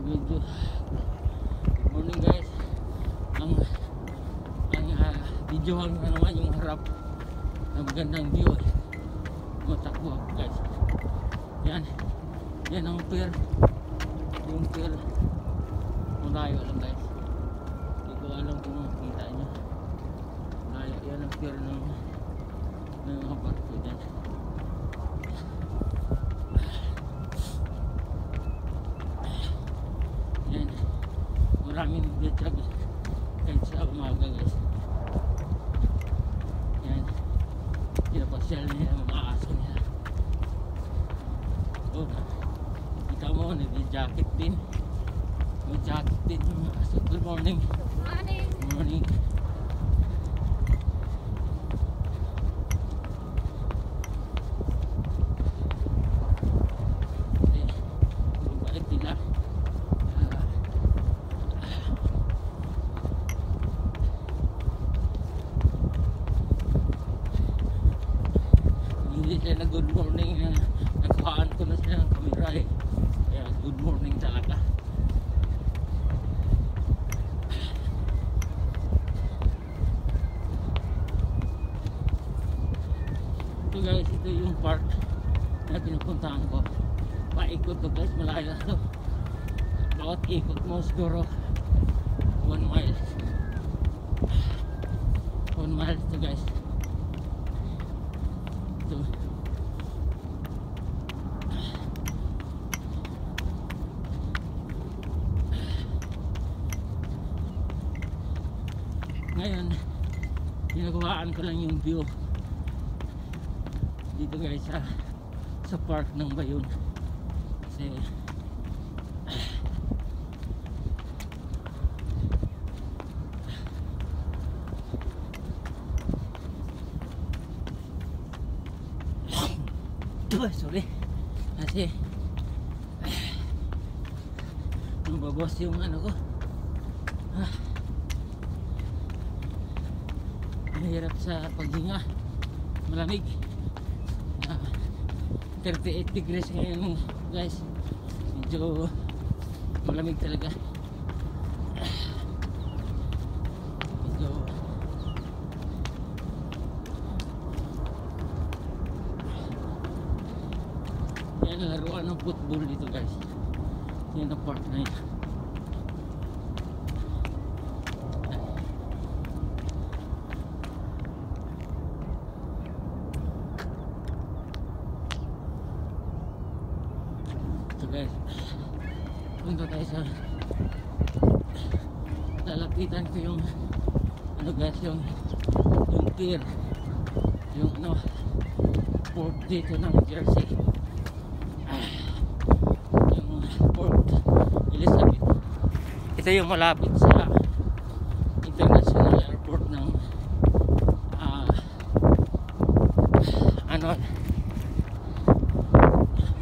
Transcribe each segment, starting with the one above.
Medyo good morning guys. Ang videohan na naman yung harap na magandang view eh. Matakbo ako guys. Yan ang pier. Yung pier malayo lang guys. Hindi ko alam kung makikita nyo. Malayo yan ang pier ng mga barko dyan. Yan, maraming bitag kahit sa umaga guys. Yan, pinapasyal nila ang mga aso nila. Kita mo, nag-jacket din. May jacket din yung mga aso. Good morning. Good morning. Balik nila. Hindi sila na good morning. Nagkuhaan ko na sila ng kamera eh. Kaya good morning talaga. Ito guys, ito yung park na pinupuntahan ko. Paikot to guys, malayo to. Bawat ikot mo siguro 1 mile. 1 mile to guys. Ito. Ngayon, ginagawaan ko lang yung view dito guys sa park ng Bayon. Kasi sorry kasi nababos yung ano ko. Mahirap sa paghinga, malamig. 38 degrees ngayon guys, medyo malamig talaga. Medyo yan, laruan ng football dito guys. Yan ang park na yun. Guys, punta tayo sa lalapitan ko yung ano guys, yung pier, yung ano port dito ng Jersey, yung Port Elizabeth. Ito yung malapit sa international airport ng ano,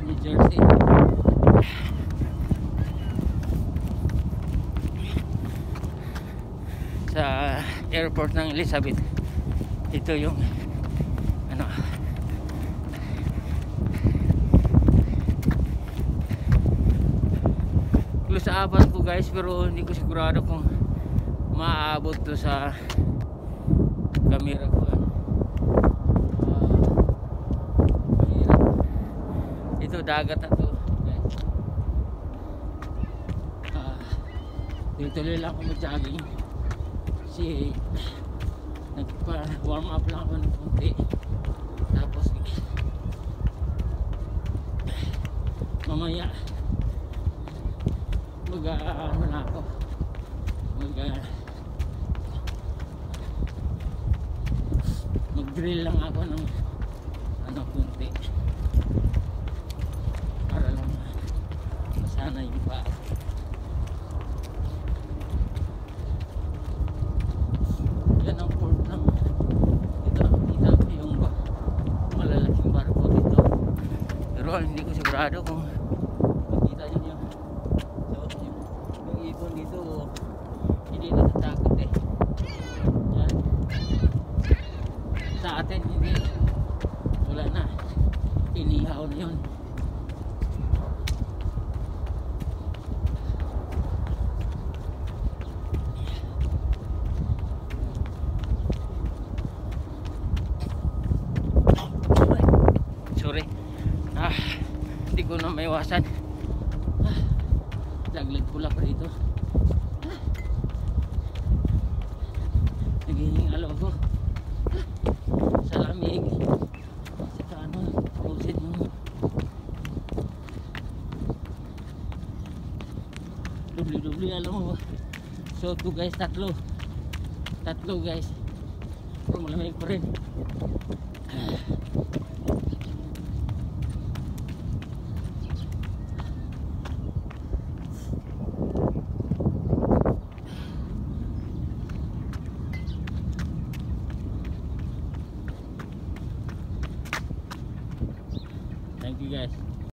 New Jersey. Sa airport ng Elizabeth, ito yung ano, close sa apat ko guys, pero hindi ko sigurado kung maaabot to sa camera ko. Ito dagat na to guys. Tuloy lang ako mag-jogging. Kasi nagpa-warm up lang ako ng konti. Tapos mamaya ano na ako, mag-drill lang ako ng ano konti para lang masanay yung paa. Yan ang port ng dito. Nakita ko yung malalaking barko dito, pero hindi ko sigurado kung makita nyo yung ibon dito. Hindi natatakot eh. Yan. Sa atin hindi, wala na, inihaw na yun. hindi ko na maiwasan. Laglag pula pa dito. Naghihingalo ako sa lamig. Sa ano, frozen yung dubli-dubli, alam mo ba? So to guys, tatlo guys, pero malamig pa rin.